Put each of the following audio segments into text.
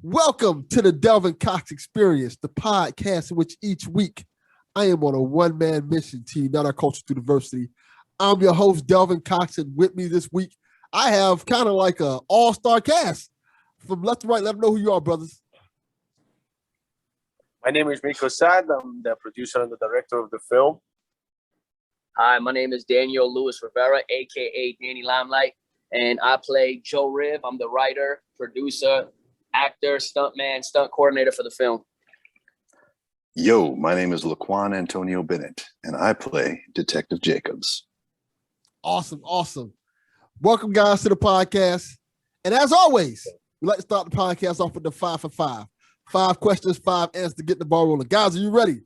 Welcome to the Delvin Cox Experience, the podcast in which each week I am on a one-man mission to unite our culture through diversity. I'm your host, Delvin Cox, and with me this week, I have kind of like an all-star cast. From left to right, let them know who you are, brothers. My name is Mico Saad. I'm the producer and the director of the film. Hi, my name is Daniel Lewis Rivera, a.k.a. Danny Limelight, and I play Joe Riv. I'm the writer, producer, actor, stuntman, stunt coordinator for the film. Yo, my name is LeQuan Antonio Bennett, and I play Detective Jacobs. Awesome, awesome. Welcome, guys, to the podcast. And as always, we like to start the podcast off with the 5 for 5. 5 questions, 5 answers to get the ball rolling. Guys, are you ready?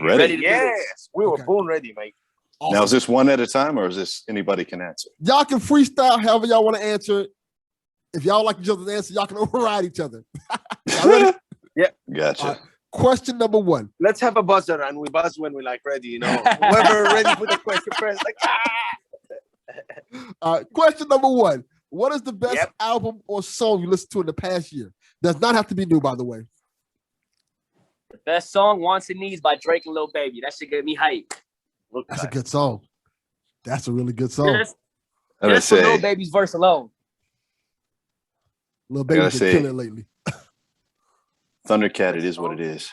Ready? Yes, we were born ready, mate. Awesome. Now, is this one at a time, or is this anybody can answer? Y'all can freestyle however y'all want to answer it. If y'all like each other's answer, y'all can override each other. Y'all ready? Yeah. Gotcha. Question number 1. Let's have a buzzer, and we buzz when we're like ready, you know. Whoever ready for the question first, like, Question number 1. What is the best album or song you listened to in the past year? Does not have to be new, by the way. The best song, Wants and Needs by Drake and Lil Baby. That should get me hype. That's a good song. That's a really good song. Just for Lil Baby's verse alone. Lil Baby's been killing it lately. Thundercat, it is what it is.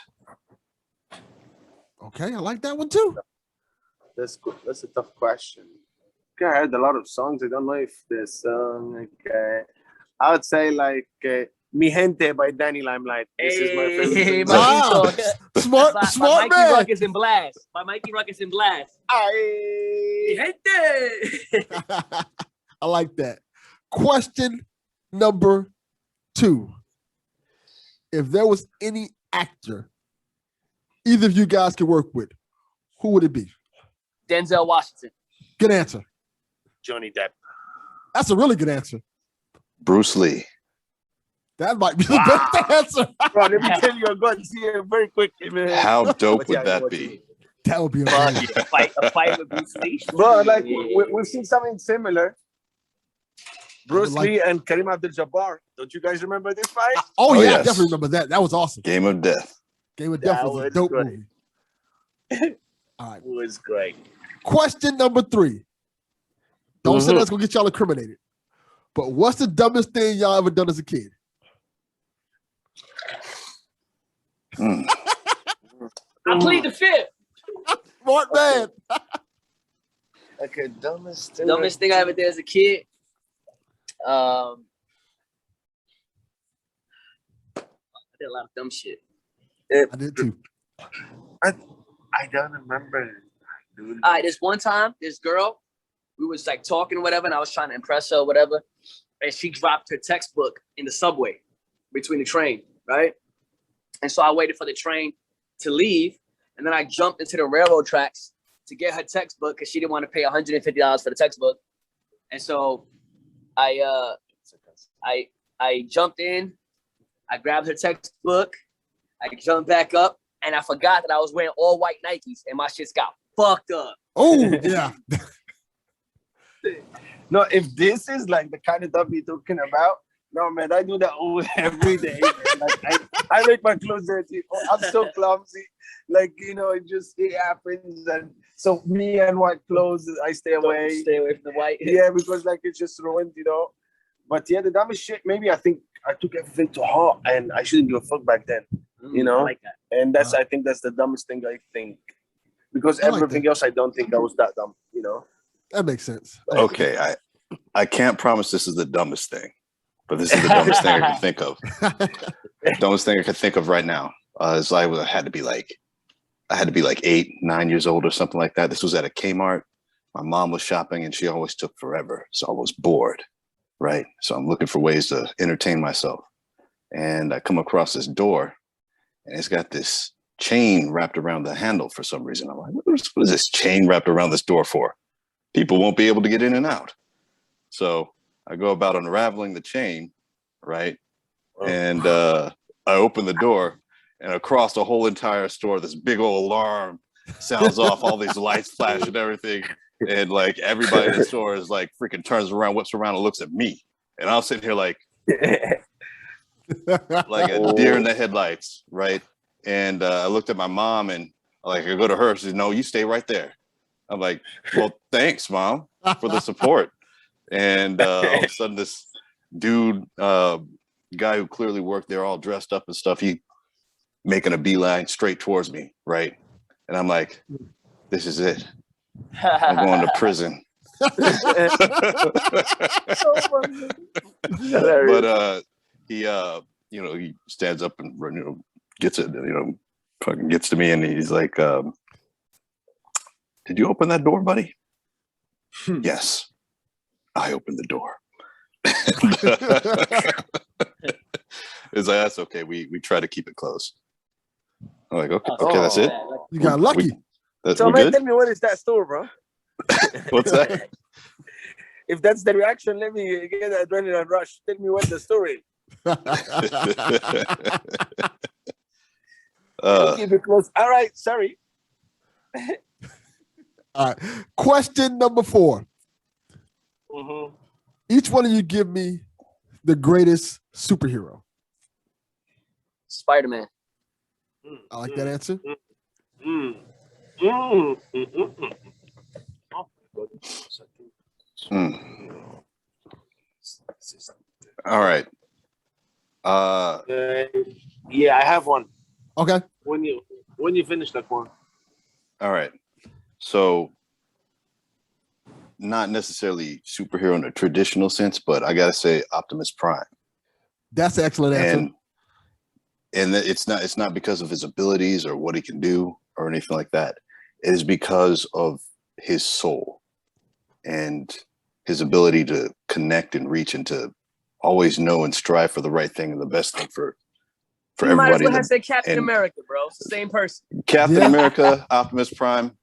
Okay, I like that one too. that's good. That's a tough question. Okay, I heard a lot of songs. I don't know if this song. Okay, I would say like Mi Gente by Danny Limelight. This is my favorite. Wow. Smart by man. Mikey Ruckus and Blast. By Mikey Ruckus and Blast. Mi Gente. I like that. Question number 2. If there was any actor either of you guys could work with, who would it be? Denzel Washington. Good answer. Johnny Depp. That's a really good answer. Bruce Lee. That might be the best answer. Bro, let me tell you, I'm going to see it very quickly, man. How dope would that be? That would be Fuck amazing. yeah, a fight with Bruce Lee. Bro, like we've seen something similar. Bruce like Lee and Kareem Abdul-Jabbar. Don't you guys remember this fight? Oh, yeah, I yes. definitely remember that. That was awesome. Game of Death. Game of Death That was a was dope great. movie. All right. It was great. Question number 3. Don't say that's going to get y'all incriminated. But what's the dumbest thing y'all ever done as a kid? I plead the fifth. Smart man. Okay, dumbest Dumbest thing I ever did as a kid. I did a lot of dumb shit. I did too. I don't remember. Dude. All right, this one time, this girl, we was like talking or whatever, and I was trying to impress her or whatever, and she dropped her textbook in the subway between the train, right? And so I waited for the train to leave, and then I jumped into the railroad tracks to get her textbook because she didn't want to pay $150 for the textbook. And so I jumped in, I grabbed her textbook, I jumped back up, and I forgot that I was wearing all white Nikes, and my shit's got fucked up. Oh, yeah. No, if this is like the kind of stuff you're talking about, no, man, I do that every day. Like, I make my clothes dirty. I'm so clumsy. Like, you know, it happens. And so me and white clothes, I stay away. Stay away from the white. Yeah, because like it's just ruined, you know. But yeah, the dumbest shit, maybe I think I took everything to heart and I shouldn't give a fuck back then, you know? I like that. And I think that's the dumbest thing I think. Because I like everything else, I don't think I was that dumb, you know? That makes sense. Okay, I can't promise this is the dumbest thing, but this is the dumbest thing I can think of. Dumbest thing I can think of right now is I had to be like 8, 9 years old or something like that. This was at a Kmart. My mom was shopping and she always took forever. So I was bored, right? So I'm looking for ways to entertain myself. And I come across this door and it's got this chain wrapped around the handle for some reason. I'm like, what is this chain wrapped around this door for? People won't be able to get in and out. So I go about unraveling the chain, right? And I open the door, and across the whole entire store, this big old alarm sounds off, all these lights flash and everything. And like everybody in the store is like freaking turns around, whips around and looks at me. And I'm sitting here like, like a deer in the headlights, right? And I looked at my mom and I go to her. She said, "No, you stay right there." I'm like, "Well, thanks, Mom, for the support." And all of a sudden, this dude, guy who clearly worked there, all dressed up and stuff, he making a beeline straight towards me, right? And I'm like, "This is it. I'm going to prison." But he he stands up and gets it, fucking gets to me, and he's like, "Did you open that door, buddy?" "Yes, I opened the door." It's like, "That's okay. We try to keep it closed." I'm like, okay, that's it. You got lucky. So man, tell me, what is that store, bro? What's that? If that's the reaction, let me get the adrenaline rush. Tell me what the story. Keep it close. All right, sorry. All right. Question number 4. Mm-hmm. Each one of you give me the greatest superhero. Spider-Man. I like that answer. All right. Yeah, I have one. Okay. When you finish that one. All right. So, not necessarily superhero in a traditional sense, but I gotta say Optimus Prime. That's an excellent answer. And it's not because of his abilities or what he can do or anything like that. It is because of his soul and his ability to connect and reach and to always know and strive for the right thing and the best thing for you everybody. Might as well have said Captain America, bro. It's the same person. Captain America, Optimus Prime.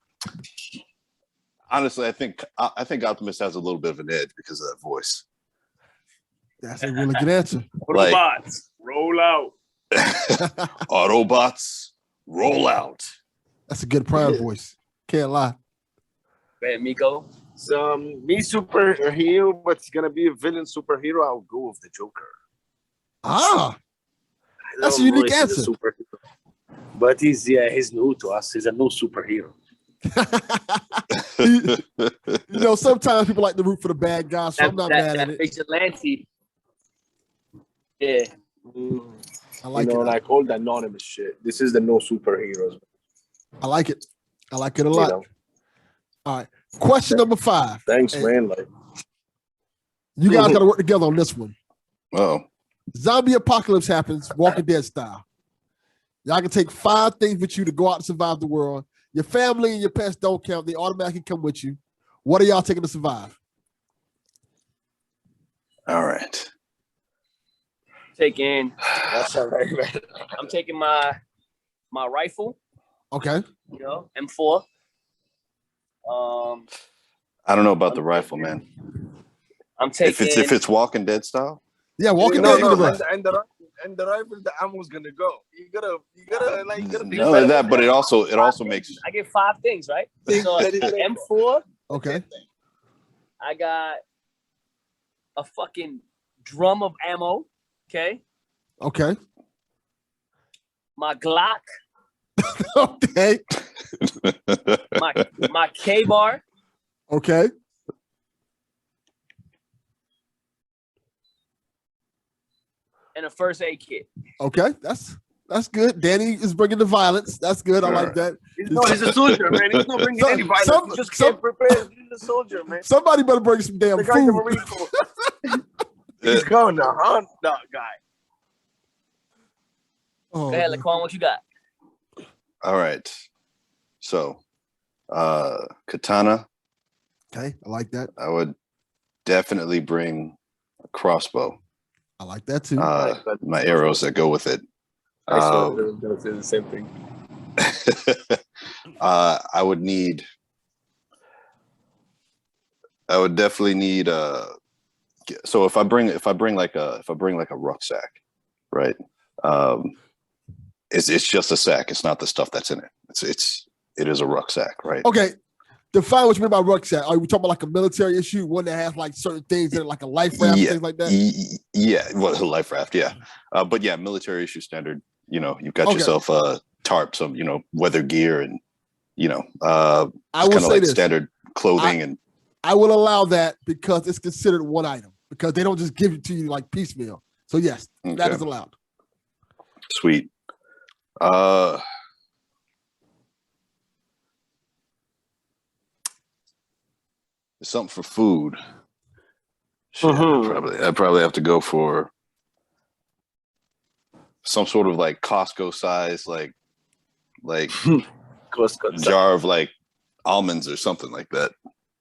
Honestly, I think Optimus has a little bit of an edge because of that voice. That's a really good answer. Autobots, roll out. Autobots, roll out. That's a good Prime voice. Can't lie. Man, Mico. So me superhero, but it's gonna be a villain superhero. I'll go with the Joker. That's a unique answer. But he's new to us. He's a new superhero. Sometimes people like to root for the bad guys, so I'm not mad at it. Vigilante. Yeah. I like it. Like all the anonymous shit. This is the no superheroes. I like it. I like it a lot. All right. Question number 5. Thanks, man. Like, you guys got to work together on this one. Oh. Zombie apocalypse happens, Walking Dead style. Y'all can take 5 things with you to go out and survive the world. Your family and your pets don't count. They automatically come with you. What are y'all taking to survive? All right. That's all right, man. I'm taking my rifle. Okay. M4. I don't know about the rifle, man. I'm taking if it's Walking Dead style. Yeah, Walking Dead. And the rifle, the ammo's gonna go. You gotta No, that, but it also makes. I get 5 things, right? So M4. Okay. I got a fucking drum of ammo. Okay. Okay. My Glock. Okay. My K-bar. Okay. And a first aid kit. Okay, that's good. Danny is bringing the violence. That's good. I like that. He's a soldier, man. He's not bringing any violence. He just can't prepare. He's a soldier, man. Somebody better bring some damn food. He's going to hunt that guy. Go ahead, LeQuan, what you got? All right. So, katana. Okay, I like that. I would definitely bring a crossbow. I like that too. My arrows that go with it. I was going to say the same thing. I would definitely need so if I bring like a rucksack, right? It's just a sack. It's not the stuff that's in it. It is a rucksack, right? Okay. Define what you mean by rucksack. Are we talking about like a military issue, one that has like certain things in it, like a life raft, things like that? Yeah, well, a life raft, yeah. But yeah, military issue standard. You know, you've got yourself a tarp, some weather gear, and I will say like this. standard clothing, and I will allow that because it's considered one item because they don't just give it to you like piecemeal. So yes, that is allowed. Sweet. Something for food. Shit, I'd probably have to go for some sort of like Costco size, like Costco jar of like almonds or something like that.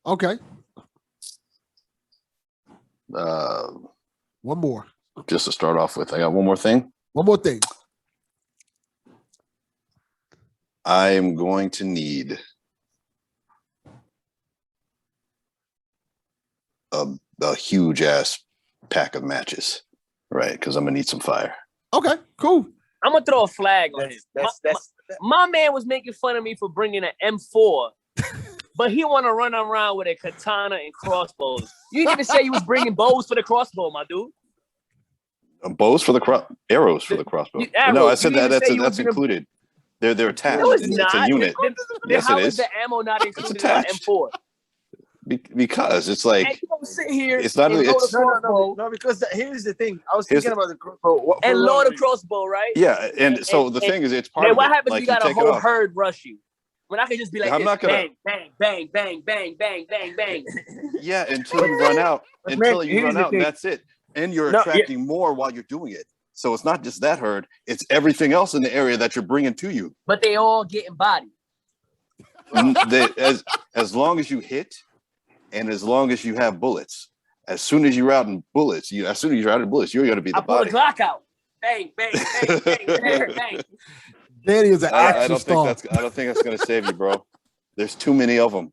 Okay. One more. Just to start off with, I got one more thing. One more thing. I am going to need a huge ass pack of matches, right? Because I'm gonna need some fire. Okay, cool. I'm gonna throw a flag on it. My man was making fun of me for bringing an M4, but he want to run around with a katana and crossbows. You didn't even say you was bringing bows for the crossbow, my dude. Bows for the arrows for the crossbow. No, I said that's included. They're attached. No, it's not. It's a unit. Yes, how is the ammo not included in the M4? Because it's like you don't sit here. It's not. It's no. Because here's the thing. I was thinking about the crossbow and load a crossbow, right? Yeah, and so the thing is, it's part of it. What happens like, if you got a whole herd rush you? When I could just be like, I'm not gonna bang, bang, bang, bang, bang, bang, bang. Yeah, until you run out. Until you run out, and that's it. And you're attracting more while you're doing it. So it's not just that herd; it's everything else in the area that you're bringing to you. But they all getting bodied. As long as you hit. And as long as you have bullets, as soon as you're out in bullets, you're going to be the body. I pull a Glock out. Bang, bang, bang, bang, bang, bang. Danny is an action star. I don't think that's going to save you, bro. There's too many of them.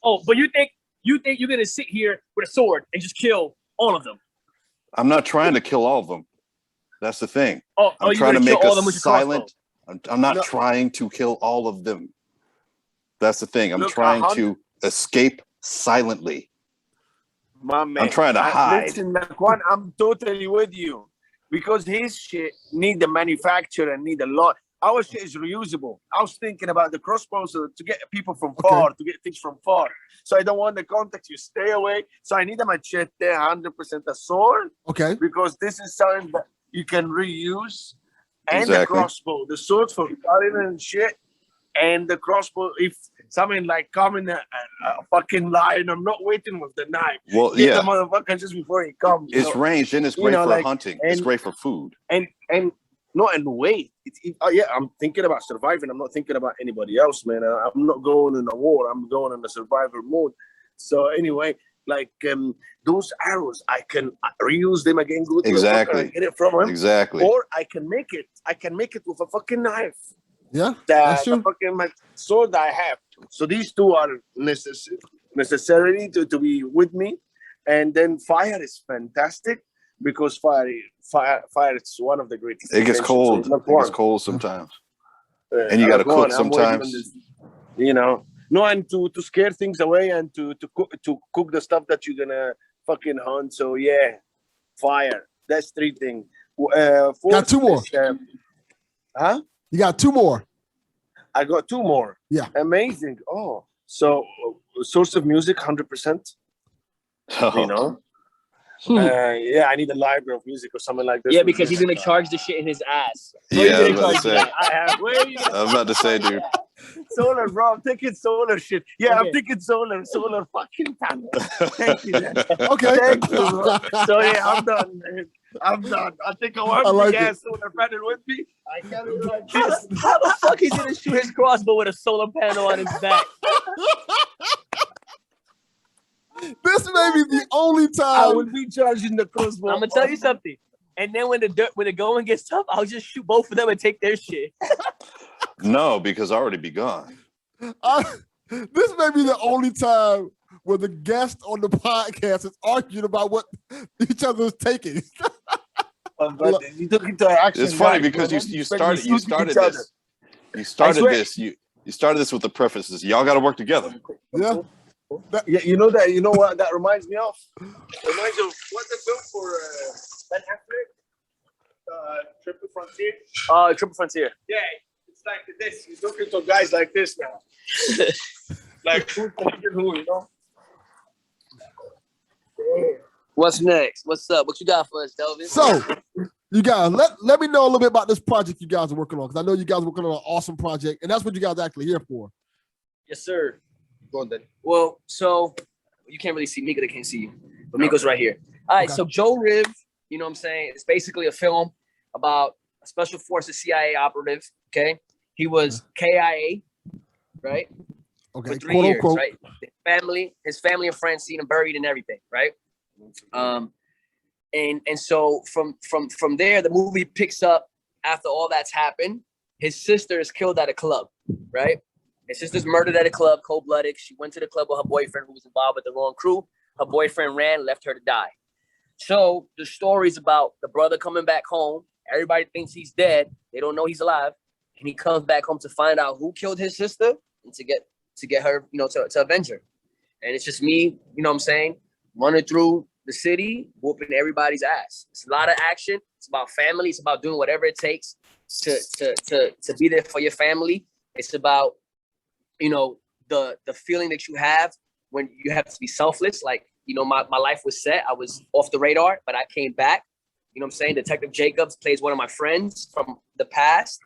Oh, but you think you're going to sit here with a sword and just kill all of them? I'm not trying to kill all of them. That's the thing. I'm trying to make a silent. I'm not trying to kill all of them. That's the thing. I'm trying to escape silently. My man, I'm trying to hide. Listen, LeQuan, I'm totally with you because his shit need the manufacturer and need a lot. Our shit is reusable. I was thinking about the crossbows to get people from far, to get things from far. So I don't want the contact. You stay away. So I need a machete, 100% a sword. Okay. Because this is something that you can reuse, and the crossbow, the swords for cutting and shit, and the crossbow if. Something like coming a fucking lion. I'm not waiting with the knife. Well, Get the motherfucker just before he comes. It's ranged and it's great for hunting. It's great for food. And wait. I'm thinking about surviving. I'm not thinking about anybody else, man. I'm not going in a war. I'm going in a survival mode. So anyway, like those arrows, I can reuse them again. Go to the fucker and get it from him. Exactly. Or I can make it. I can make it with a fucking knife. Yeah, that's true. The fucking sword I have. So these two are necessary to be with me. And then fire is fantastic because fire is one of the greatest. It gets cold. It gets cold sometimes. And you got to cook sometimes. And to scare things away and to cook the stuff that you're gonna fucking hunt. So yeah, fire. That's 3 things. Got 2 more. Huh? You got 2 more. I got 2 more. Yeah. Amazing. Oh, so source of music, 100%. Yeah, I need a library of music or something like this. Yeah, because you're gonna charge the shit in his ass. Yeah, I was about to say. I was about to say, dude. Solar, bro. I'm thinking solar shit. Yeah, I'm thinking solar fucking panel. Thank you, man. Okay. Thank you, bro. So yeah, I'm done, man. I'm done. I think I want to get solar panel with me. I can't do like this. How the fuck he gonna shoot his crossbow with a solar panel on his back? This may be the only time I would be charging the crossbow. I'm gonna tell you something. And then when the going gets tough, I'll just shoot both of them and take their shit. No, because I already be gone. This may be the only time where the guest on the podcast is arguing about what each other is taking. But you took it to action. It's funny because you started this. You started this. You started this with the preface. Y'all got to work together. Yeah. Yeah, you know that. You know what that reminds me of? Reminds me of what's the film for Ben Affleck? Triple Frontier. Triple Frontier. Yeah, it's like this. He's looking to guys like this now. Like who's thinking who, you know? What's next? What's up? What you got for us, Delvin? So, you guys, let me know a little bit about this project you guys are working on, because I know you guys are working on an awesome project, and that's what you guys are actually here for. Yes, sir. Go on then. Well, so you can't really see Mico. They can't see you, but Mico's right here. All right. Okay. So Joe Riv, you know what I'm saying? It's basically a film about a special forces CIA operative. Okay. He was KIA, right? Okay. For 3 years, right? His family and friends seen him buried and everything, right? And so from there, the movie picks up after all that's happened. His sister is killed at a club, right? His sister's murdered at a club, cold-blooded. She went to the club with her boyfriend who was involved with the wrong crew. Her boyfriend ran, left her to die. So the story's about the brother coming back home. Everybody thinks he's dead. They don't know he's alive. And he comes back home to find out who killed his sister and to get her, you know, to avenge her. And it's just me, you know what I'm saying, running through the city, whooping everybody's ass. It's a lot of action. It's about family. It's about doing whatever it takes to be there for your family. It's about, you know, the feeling that you have when you have to be selfless. Like, you know, my life was set. I was off the radar, but I came back. You know what I'm saying? Detective Jacobs plays one of my friends from the past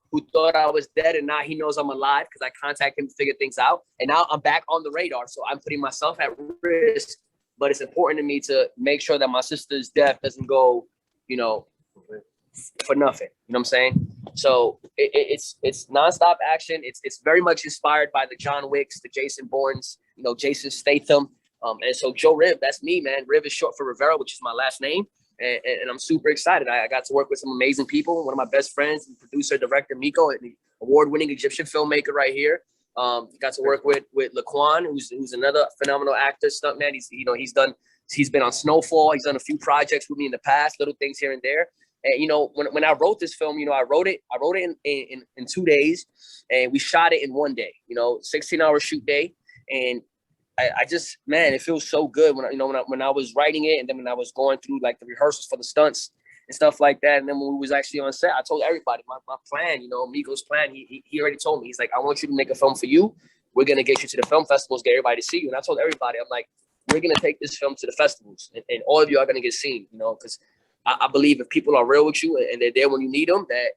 who thought I was dead, and now he knows I'm alive because I contacted him to figure things out. And now I'm back on the radar. So I'm putting myself at risk, but it's important to me to make sure that my sister's death doesn't go, you know, for nothing. You know what I'm saying? So it's nonstop action. It's very much inspired by the John Wicks, the Jason Bournes, you know, Jason Statham. And so Joe Riv, that's me, man. Riv is short for Rivera, which is my last name. And I'm super excited. I got to work with some amazing people. One of my best friends, producer, director, Mico, an award-winning Egyptian filmmaker right here. Got to work with LeQuan, who's another phenomenal actor, stuntman. He's been on Snowfall. He's done a few projects with me in the past, little things here and there. And, you know, when I wrote this film, you know, I wrote it in 2 days, and we shot it in 1 day, you know, 16-hour shoot day. And I just, man, it feels so good when I was writing it, and then when I was going through like the rehearsals for the stunts and stuff like that. And then when we was actually on set, I told everybody my plan, you know, Mico's plan. He already told me, he's like, I want you to make a film for you. We're going to get you to the film festivals, get everybody to see you. And I told everybody, I'm like, we're going to take this film to the festivals, and all of you are going to get seen, you know, because I believe if people are real with you and they're there when you need them, that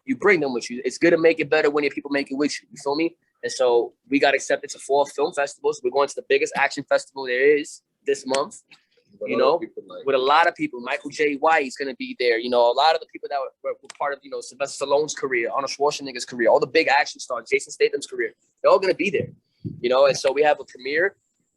you bring them with you. It's good to make it better when your people make it with you. You feel me? And so we got accepted to 4 film festivals. We're going to the biggest action festival there is this month, you know, with a lot of people. Michael J. White is going to be there. You know, a lot of the people that were part of, you know, Sylvester Stallone's career, Arnold Schwarzenegger's career, all the big action stars, Jason Statham's career, they're all going to be there, you know. And so we have a premiere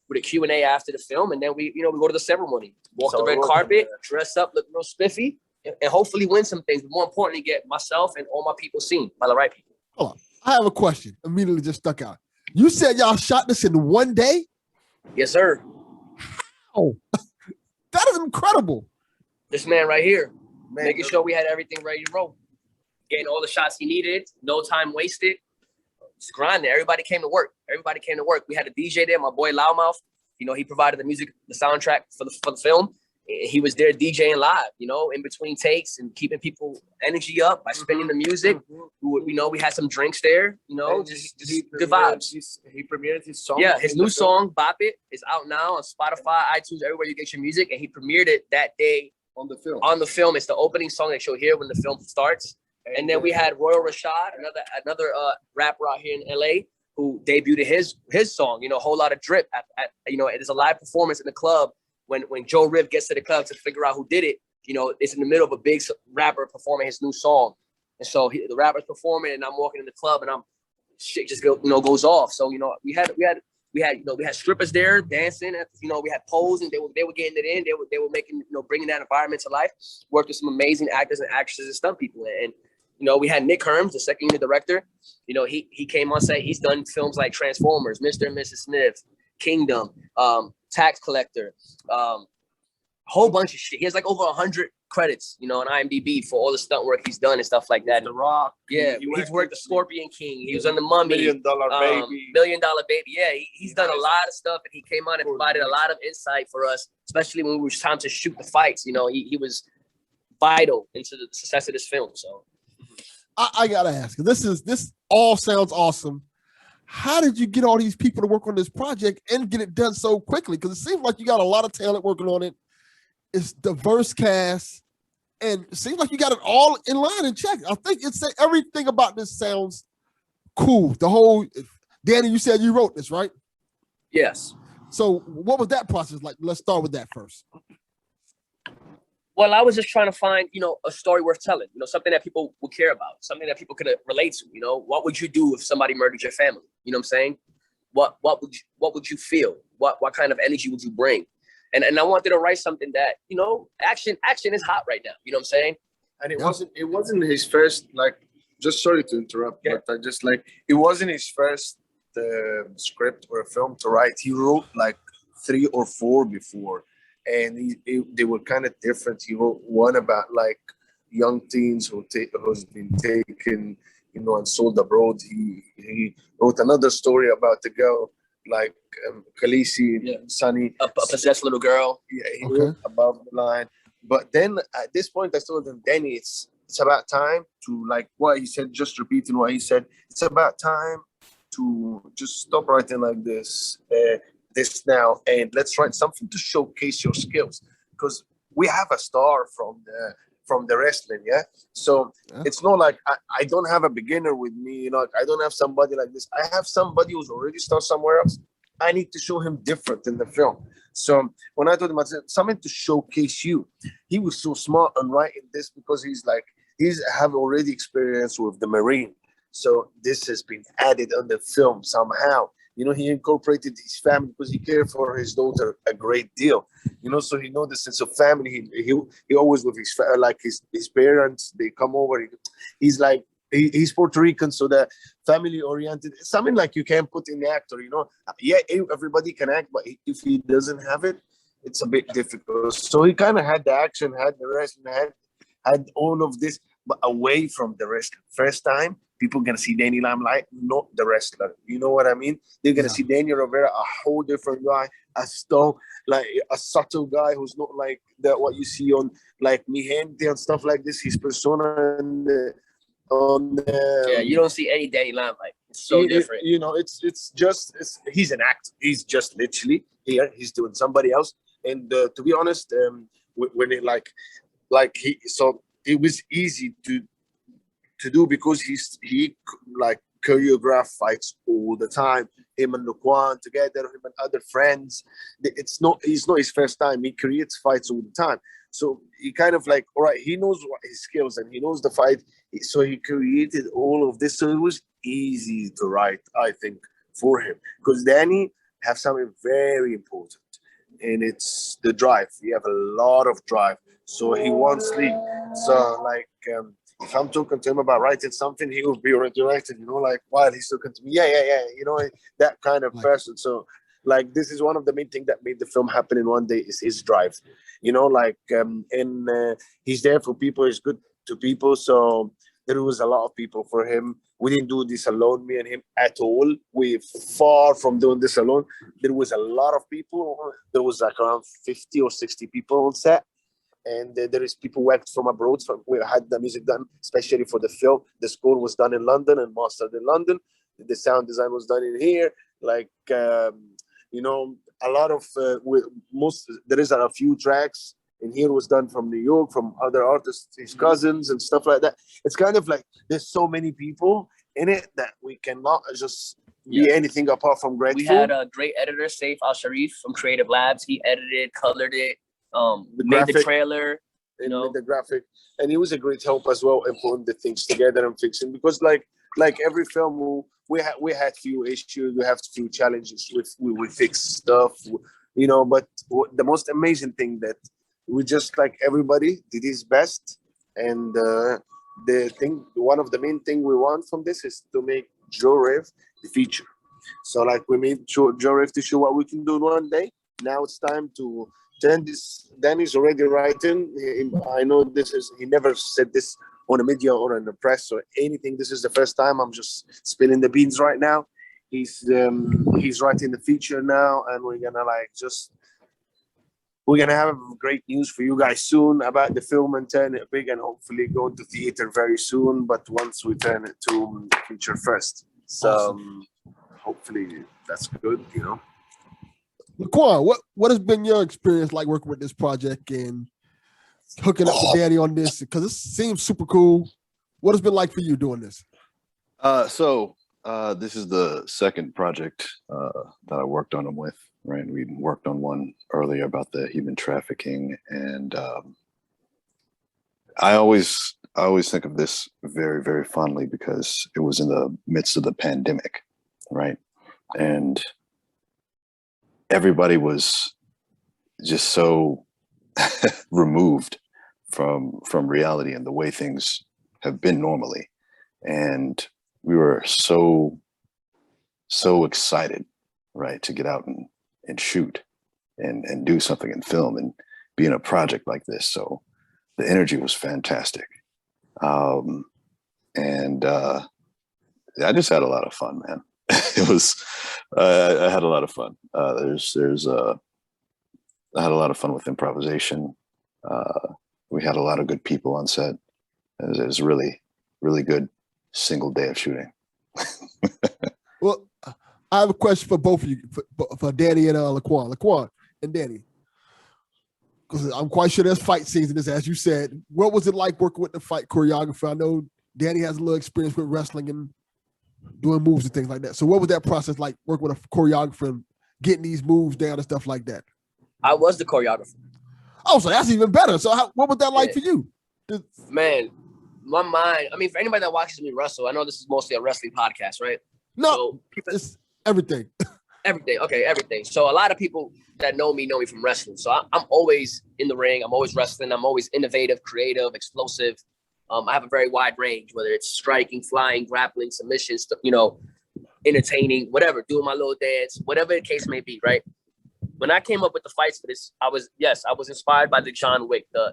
with a Q&A after the film. And then we go to the ceremony, walk the red carpet, dress up, look real spiffy, and hopefully win some things. But more importantly, get myself and all my people seen by the right people. Hold on. I have a question. Immediately just stuck out. You said y'all shot this in 1 day? Yes, sir. Oh, that is incredible. This man right here, making sure we had everything ready to roll. Getting all the shots he needed, no time wasted. Just grinding. Everybody came to work. We had a DJ there, my boy Loudmouth. You know, he provided the music, the soundtrack for the film. He was there DJing live, you know, in between takes and keeping people energy up by spinning the music. We had some drinks there, you know, just good vibes. He premiered his song. Yeah, his new song, Bop It, is out now on Spotify, iTunes, everywhere you get your music. And he premiered it that day on the film. It's the opening song that you'll hear when the film starts. And then we had Royal Rashad, another rapper out here in LA, who debuted his song, you know, Whole Lot of Drip. You know, there's a live performance in the club. When Joe Riv gets to the club to figure out who did it, you know, it's in the middle of a big rapper performing his new song. And so the rapper's performing, and I'm walking in the club, and shit just goes off. So, you know, we had strippers there dancing. You know, we had poles, and they were getting it in. They were making, you know, bringing that environment to life. Worked with some amazing actors and actresses and stunt people. And you know, we had Nick Herms, the second unit director. You know, he came on set. He's done films like Transformers, Mr. and Mrs. Smith, Kingdom, Tax Collector, whole bunch of shit. He has like over 100 credits, you know, on IMDb for all the stunt work he's done and stuff like that. The Rock. Yeah, he's worked the Scorpion King. He was on the Mummy. $1 Million Baby. $1 Million Baby. Yeah, he's done a lot of stuff, and he came on and provided a lot of insight for us, especially when it was time to shoot the fights. You know, he was vital into the success of this film. So I gotta ask, this all sounds awesome. How did you get all these people to work on this project and get it done so quickly? Because it seems like you got a lot of talent working on it. It's diverse cast, and it seems like you got it all in line and check. I think it's everything about this sounds cool. The whole Danny, you said you wrote this, right? yes. So what was that process like? Let's start with that first. Well, I was just trying to find, you know, a story worth telling, you know, something that people would care about, something that people could relate to. You know, what would you do if somebody murdered your family? You know what I'm saying? What would you feel? What kind of energy would you bring? And I wanted to write something that, you know, action is hot right now. You know what I'm saying? And it wasn't his first, like, just sorry to interrupt, but I just like, it wasn't his first script or a film to write. He wrote like 3 or 4 before, and they were kind of different. He wrote one about like young teens who's been taken, you know, and sold abroad. He wrote another story about the girl like Khaleesi, Sunny, a possessed little girl. Yeah, he wrote Above the Line. But then at this point, I told him, Danny, it's about time to, like what he said, just repeating what he said. It's about time to just stop writing like this now, and let's write something to showcase your skills, because we have a star from the wrestling, so it's not like I don't have a beginner with me, you know, I don't have somebody like this. I have somebody who's already started somewhere else. I need to show him different in the film. So when I told him, I said, something to showcase you. He was so smart on writing this because he's have already experience with the Marine. So this has been added on the film somehow. You know, he incorporated his family because he cared for his daughter a great deal. You know, so he knows the sense of family. He always with his like his parents. They come over. He's like he's Puerto Rican, so the family oriented. Something like you can put in the actor. You know, yeah, everybody can act, but if he doesn't have it, it's a bit difficult. So he kind of had the action, had the wrestling, had all of this, but away from the wrestling. First time, people are going to see Danny Limelight, not the wrestler. You know what I mean? They're going to see Danny Rivera, a whole different guy, a stone, like a subtle guy who's not like what you see on like Mi Gente and stuff like this. His persona you don't see any Danny Limelight. It's so different. You know, it's he's an actor. He's just literally here. He's doing somebody else. And to be honest, when it it was easy to do because he like choreograph fights all the time. Him and LeQuan together, him and other friends. He's not his first time. He creates fights all the time. So he kind of like, all right, he knows what his skills and he knows the fight. So he created all of this. So it was easy to write, I think, for him. Because Danny have something very important, and it's the drive. He have a lot of drive. So he won't sleep. So like, if I'm talking to him about writing something, he will be already writing, you know, like while he's talking to me, you know, that kind of person. So like, this is one of the main things that made the film happen in one day is his drive, you know, like, and he's there for people. He's good to people. So there was a lot of people for him. We didn't do this alone, me and him, at all. We're far from doing this alone. There was a lot of people. There was like around 50 or 60 people on set. And there is people worked from abroad. We had the music done, especially for the film. The score was done in London and mastered in London. The sound design was done in here. Like, you know, a lot of, there is a few tracks in here was done from New York, from other artists, his cousins and stuff like that. It's kind of like, there's so many people in it that we cannot just be anything apart from grateful. We had a great editor, Saif Al-Sharif from Creative Labs. He edited, colored it, made the trailer, you know, the graphic, and he was a great help as well in putting the things together and fixing, because like every film we had few issues, we have few challenges we fix stuff, you know, but the most amazing thing that we just like everybody did his best, and one of the main thing we want from this is to make Joe Rev the feature. So like we made Joe Rev to show what we can do in one day. Now it's time to Danny's already writing. I know he never said this on the media or in the press or anything. This is the first time. I'm just spilling the beans right now. He's writing the feature now, and we're gonna have great news for you guys soon about the film and turn it big and hopefully go to theater very soon. But once we turn it to feature first, so hopefully that's good, you know. LeQuan, what has been your experience like working with this project and hooking up with Danny on this? Because it seems super cool. What has it been like for you doing this? So this is the second project that I worked on him with. Right, we worked on one earlier about the human trafficking, and I always think of this very, very fondly because it was in the midst of the pandemic, right? And everybody was just so removed from reality and the way things have been normally, and we were so excited, right, to get out and shoot and do something and film and be in a project like this. So the energy was fantastic. And I just had a lot of fun, man. It was, I had a lot of fun. I had a lot of fun with improvisation. We had a lot of good people on set. It was really, really good single day of shooting. Well, I have a question for both of you, for Danny and LeQuan. LeQuan and Danny, because I'm quite sure there's fight scenes in this, as you said. What was it like working with the fight choreographer? I know Danny has a little experience with wrestling and doing moves and things like that. So what was that process like, working with a choreographer and getting these moves down and stuff like that? I was the choreographer. Oh, so that's even better. So what was that like for you? Man, my mind, I mean, for anybody that watches me wrestle, I know this is mostly a wrestling podcast, right? No, so it's everything. Everything. Okay, everything. So a lot of people that know me from wrestling. So I'm always in the ring. I'm always wrestling. I'm always innovative, creative, explosive. I have a very wide range, whether it's striking, flying, grappling, submissions, entertaining, whatever, doing my little dance, whatever the case may be, right? When I came up with the fights for this, I was inspired by the John Wick, the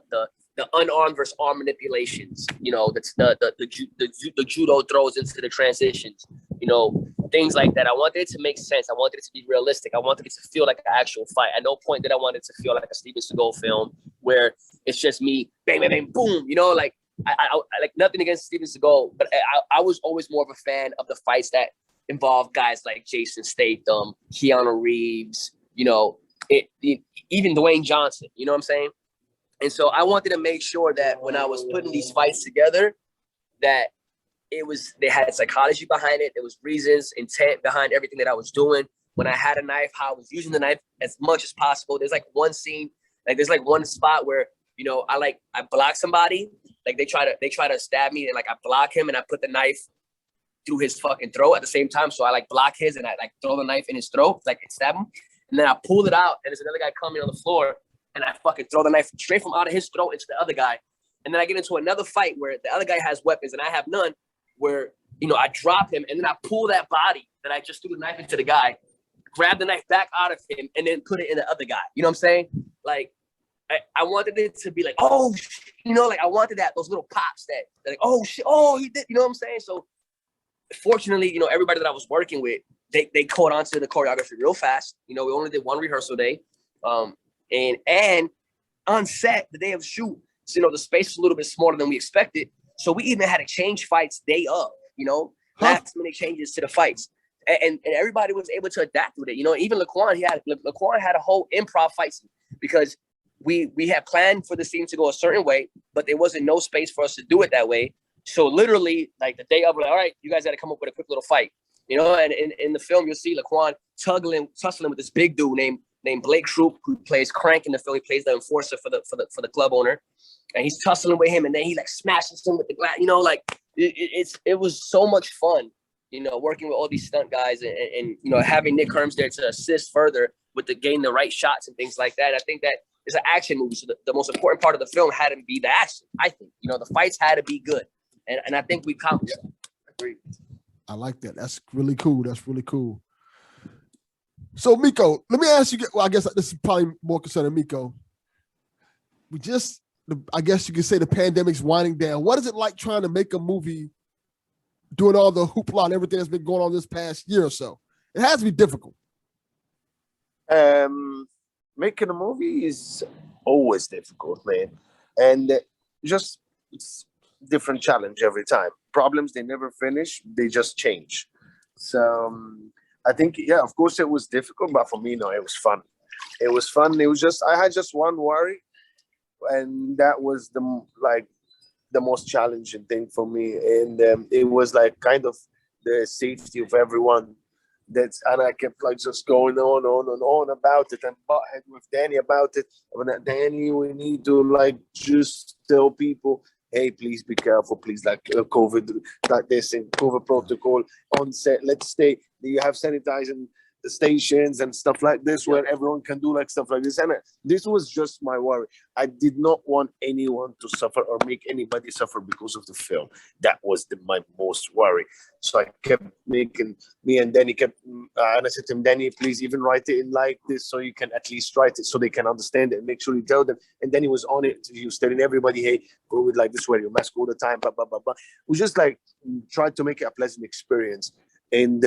unarmed versus arm manipulations, you know, the judo throws into the transitions, you know, things like that. I wanted it to make sense. I wanted it to be realistic. I wanted it to feel like an actual fight. At no point did I want it to feel like a Steven Seagal film where it's just me, bang, bang, bang, boom, you know, like I like nothing against Steven Seagal, but I was always more of a fan of the fights that involve guys like Jason Statham, Keanu Reeves, you know, even Dwayne Johnson, you know what I'm saying? And so I wanted to make sure that when I was putting these fights together, that they had psychology behind it. There was reasons, intent behind everything that I was doing. When I had a knife, how I was using the knife as much as possible. There's like one scene, like there's like one spot where, you know, I block somebody, like they try to stab me, and like I block him and I put the knife through his fucking throat at the same time. So I like block his and I like throw the knife in his throat, like stab him. And then I pull it out and there's another guy coming on the floor and I fucking throw the knife straight from out of his throat into the other guy. And then I get into another fight where the other guy has weapons and I have none, where, you know, I drop him and then I pull that body that I just threw the knife into the guy, grab the knife back out of him and then put it in the other guy. You know what I'm saying? Like, I wanted it to be like, oh, you know, like I wanted those little pops that like, oh shit, oh, he did, you know what I'm saying? So fortunately, you know, everybody that I was working with, they caught on to the choreography real fast. You know, we only did one rehearsal day. And on set, the day of shoot, so, you know, the space was a little bit smaller than we expected. So we even had to change fights day of, you know, last minute changes to the fights. And everybody was able to adapt with it. You know, even LeQuan had a whole improv fight scene because we had planned for the scene to go a certain way, but there wasn't no space for us to do it that way. So literally, like the day of, we're like, all right, you guys got to come up with a quick little fight. You know, and in the film, you'll see LeQuan tussling with this big dude named Blake Troop, who plays Crank in the film. He plays the enforcer for the club owner, and he's tussling with him, and then he like smashes him with the glass. You know, like it was so much fun. You know, working with all these stunt guys and you know, having Nick Herms there to assist further with getting the right shots and things like that. I think that it's an action movie, so the most important part of the film had to be the action. I think, you know, the fights had to be good, and I think we accomplished that. Agreed. I like that. That's really cool. That's really cool. So Mico, let me ask you. Well, I guess this is probably more concerning Mico. I guess you could say the pandemic's winding down. What is it like trying to make a movie, doing all the hoopla and everything that's been going on this past year or so? It has to be difficult. Making a movie is always difficult, man, and just it's different challenge every time. Problems, they never finish; they just change. So I think, yeah, of course, it was difficult, but for me, no, it was fun. It was fun. It was just I had just one worry, and that was the most challenging thing for me, and it was like kind of the safety of everyone. And I kept like just going on about it and butthead with Danny about it. Danny, we need to like just tell people, hey, please be careful, please, like COVID, like this and COVID protocol on set. Let's stay. You have sanitizing the stations and stuff like this where everyone can do like stuff like this. And this was just my worry. I did not want anyone to suffer or make anybody suffer because of the film. That was my most worry. So I kept making, me and Danny kept, and I said to him, Danny, please even write it in like this so you can at least write it so they can understand it and make sure you tell them. And then he was on it. He was telling everybody, hey, go with like this, wear your mask all the time, blah, blah, blah, blah. We just like tried to make it a pleasant experience. And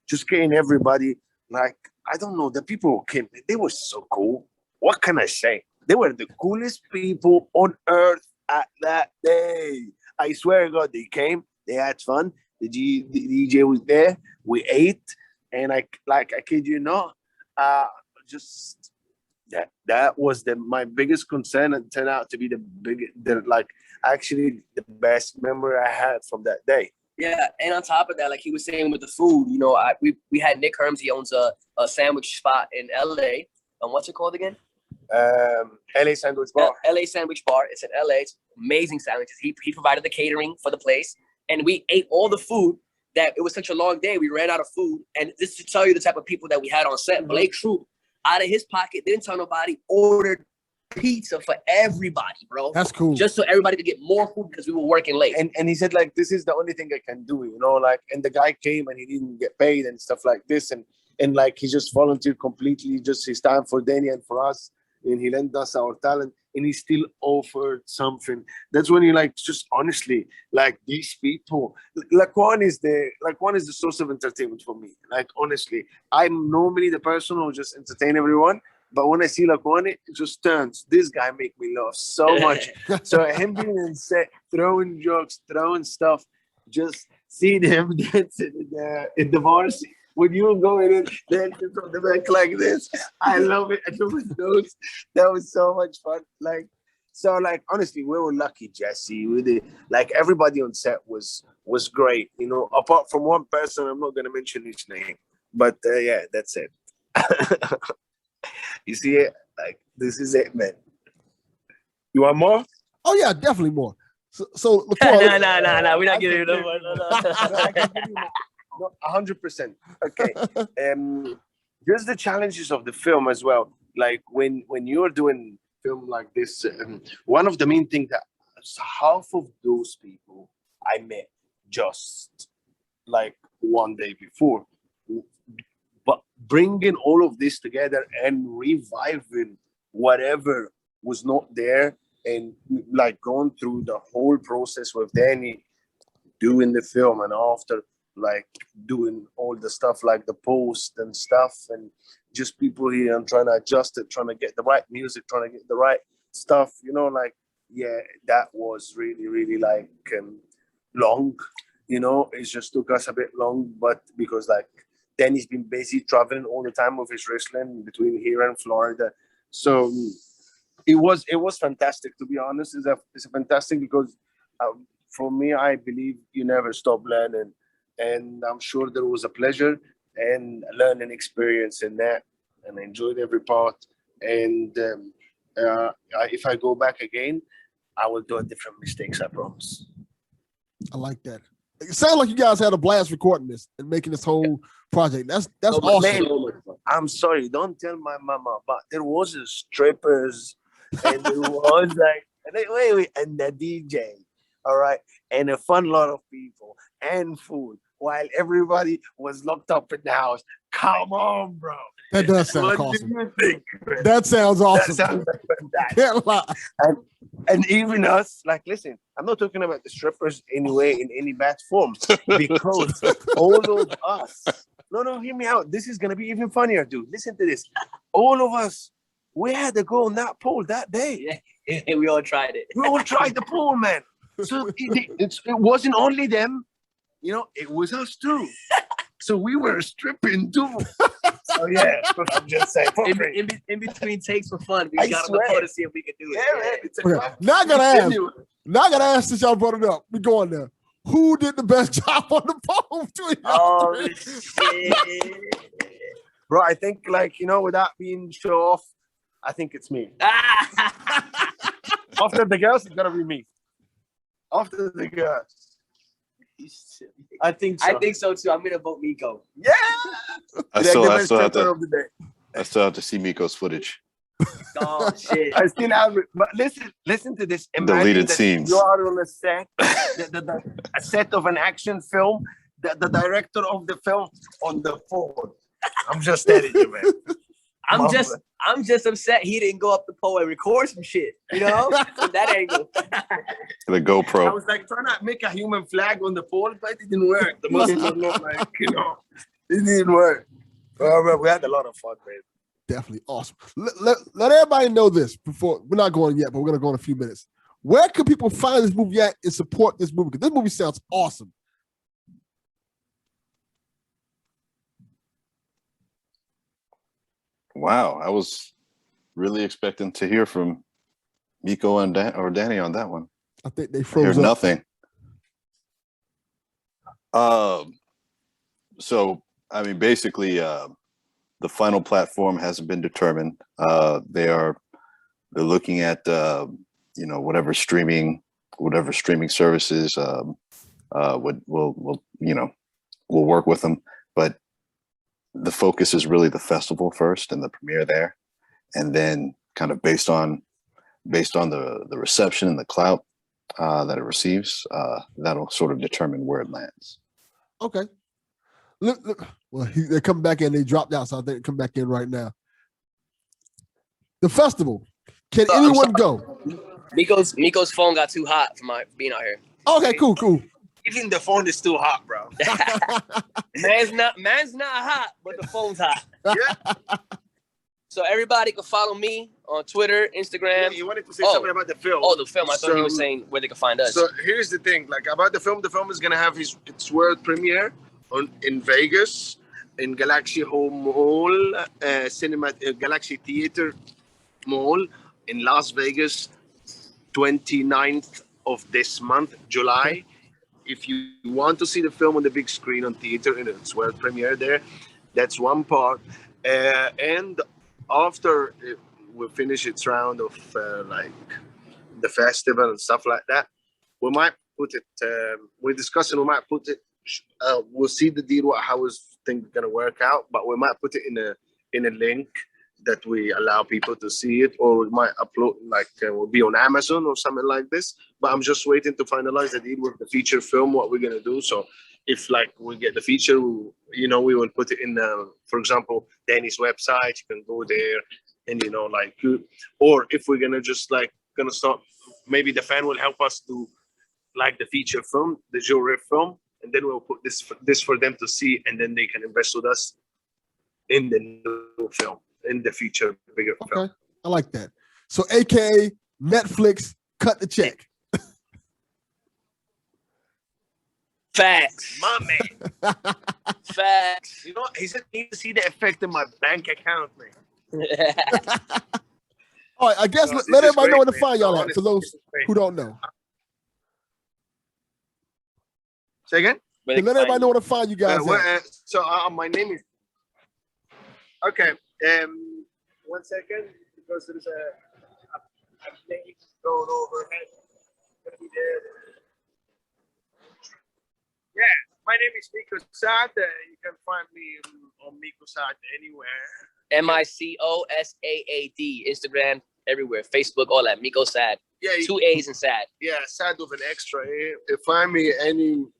just getting everybody, like, I don't know, the people who came, they were so cool. What can I say? They were the coolest people on earth at that day. I swear to God, they came, they had fun. The DJ was there. We ate, and I kid you not, just that was my biggest concern, and turned out to be actually the best memory I had from that day. Yeah, and on top of that, like he was saying with the food, you know, we had Nick Herms. He owns a sandwich spot in LA. What's it called again? LA Sandwich Bar. LA Sandwich Bar. It's in LA. It's amazing sandwiches. He provided the catering for the place, and we ate all the food. That it was such a long day, we ran out of food. And this is to tell you the type of people that we had on set. Blake Troop, out of his pocket, didn't tell nobody, ordered pizza for everybody, bro. That's cool. Just so everybody could get more food because we were working late. And he said, like, this is the only thing I can do, you know, like, and the guy came and he didn't get paid and stuff like this. And like, he just volunteered completely, just his time for Danny and for us. And he lent us our talent, and he still offered something. That's when you like, just honestly, like these people, LeQuan is the source of entertainment for me. Like, honestly, I'm normally the person who just entertain everyone. But when I see LeQuan, it just turns. This guy make me laugh so much. So him being in set, throwing jokes, throwing stuff, just seeing him dancing in the bars. When you go in and dancing from the back like this, I love it. I love his nose. That was so much fun. Like, honestly, we were lucky, Jesse. Like, everybody on set was great. You know, apart from one person, I'm not gonna mention his name, but yeah, that's it. You see it? Like, this is it, man. You want more? Oh yeah, definitely more. So LeQuan, no. We're not giving you no more. I can give you more. No, 100%. Okay. There's the challenges of the film as well. Like when you're doing film like this, one of the main things that half of those people I met just like one day before, but bringing all of this together and reviving whatever was not there, and like going through the whole process with Danny, doing the film, and after, like, doing all the stuff like the post and stuff, and just people here and trying to adjust it, trying to get the right music, trying to get the right stuff, you know, like, yeah, that was really, really like long, you know. It just took us a bit long, but because like Danny's been busy traveling all the time with his wrestling between here and Florida, so it was fantastic, to be honest. It's a fantastic because for me, I believe you never stop learning. And I'm sure there was a pleasure and a learning experience in that, and I enjoyed every part. And if I go back again, I will do different mistakes, I promise. I like that. It sounds like you guys had a blast recording this and making this whole project. That's awesome. Man, I'm sorry, don't tell my mama, but there was strippers, and there was like, wait, and the DJ, all right, and a fun lot of people and food. while everybody was locked up in the house. Come on, bro. That does sound What awesome. do you think, man? That sounds That awesome. sounds like fantastic. Can't lie. And even us, like, listen, I'm not talking about the strippers anyway in any bad form, because all of us, no, hear me out. This is gonna be even funnier, dude. Listen to this. All of us, we had to go on that pole that day. Yeah, we all tried it. We all tried the pole, man. So it wasn't only them, it was us too. So we were stripping too. Oh yeah, I'm just saying. In between takes for fun, we I got on swear. the phone to see if we could do it. Yeah, man. It's a Okay. Now I gotta ask since y'all brought it up. We going there. Who did the best job on the pole between y'all Oh three? shit! Bro, I think without being show off, I think it's me. After the girls, it's gonna be me. After the girls. I think so. I think so too. I'm gonna vote Mico. Yeah. I Like still the have best stripper to. of the day. I still have to see Mico's footage. Oh shit! I still have it. But listen to this. Imagine Deleted that scenes. You are on a set, a set of an action film. The director of the film on the phone. I'm just telling you, man. I'm just upset he didn't go up the pole and record some shit. From that angle. The I GoPro. was like trying to make a human flag on the pole, but it didn't work. The Muslims are not like, it didn't work. Well, we had a lot of fun, man. Definitely awesome. Let everybody know this before we're not going yet, but we're gonna go in a few minutes. Where can people find this movie at and support this movie? Because this movie sounds awesome. Wow, I was really expecting to hear from Mico and Danny on that one. I think they I froze heard up. nothing. So I mean, basically, the final platform hasn't been determined. They're looking at whatever streaming services will work with them, but the focus is really the festival first and the premiere there, and then kind of based on the reception and the clout that it receives, that'll sort of determine where it lands. Okay. Look. Well, they're coming back in. They dropped out, so I think they come back in right now. The festival. Can anyone go? Mico's phone got too hot from being out here. Okay, cool. Even the phone is too hot, bro. Man's not hot, but the phone's hot. Yeah. So everybody can follow me on Twitter, Instagram. You wanted to say something about the film. Oh, the film. I thought he was saying where they can find us. So here's the thing, like about the film is gonna have its world premiere in Vegas, in Galaxy Home Mall, Galaxy Theater Mall in Las Vegas, 29th of this month, July. If you want to see the film on the big screen on theater and its world premiere there, that's one part. And after we finish its round of like the festival and stuff like that, we might put it. We're discussing. We might put it. We'll see the deal. How is things gonna work out? But we might put it in a link that we allow people to see it, or we might upload will be on Amazon or something like this. But I'm just waiting to finalize the deal with the feature film, what we're gonna do. So if we get the feature, we will put it in, for example, Danny's website. You can go there and or if we're gonna just gonna start, maybe the fan will help us to the feature film, the jury film, and then we'll put this for them to see, and then they can invest with us in the new film, in the future bigger film. Okay, I like that. So, AKA Netflix, cut the check. Facts. My man. Facts. He said he need to see the effect in my bank account, man. All right, I guess let everybody know where to find y'all at, for those who don't know. Say again? Let everybody know where to find you guys at. So my name is... Okay. 1 second, because there's a plane going overhead. Gonna be there. Yeah, my name is Mico Saad. You can find me on Mico Saad anywhere. MICOSAAD, Instagram, everywhere, Facebook, all that. Mico Saad. Yeah, 2 A's and Saad. yeah, Saad with an extra A. Find me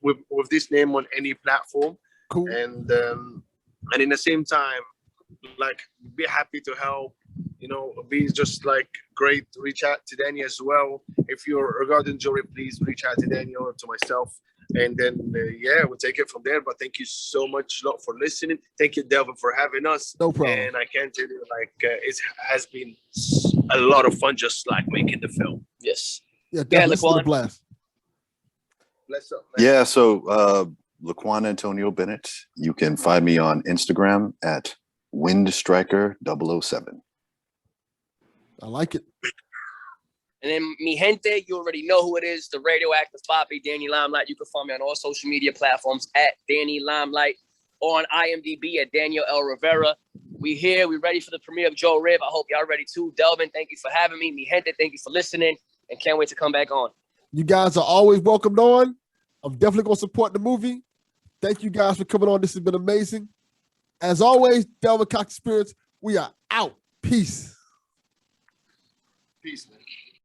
with this name on any platform. Cool. And in the same time, like, be happy to help. You know, be just like great. Reach out to Danny as well. If you're regarding jewelry, please reach out to Danny or to myself. And then we'll take it from there. But thank you so much lot for listening. Thank you, Delvin, for having us. No problem. And I can't tell you, like, it has been a lot of fun, just like making the film. Yes. Yeah, definitely. It's been a blast. Bless up. Yeah, so LeQuan Antonio Bennett. You can find me on Instagram at WindStriker007. I like it. And then mi gente, you already know who it is, the radioactive Poppy, Danny Limelight. You can find me on all social media platforms at Danny Limelight, or on IMDb at Daniel L. Rivera. We here, we ready for the premiere of Joe Rib. I hope y'all ready too. Delvin, thank you for having me. Mi gente, thank you for listening, and can't wait to come back on. You guys are always welcomed on. I'm definitely going to support the movie. Thank you guys for coming on. This has been amazing. As always, Delvin Cox Experience, we are out. Peace. Peace, man.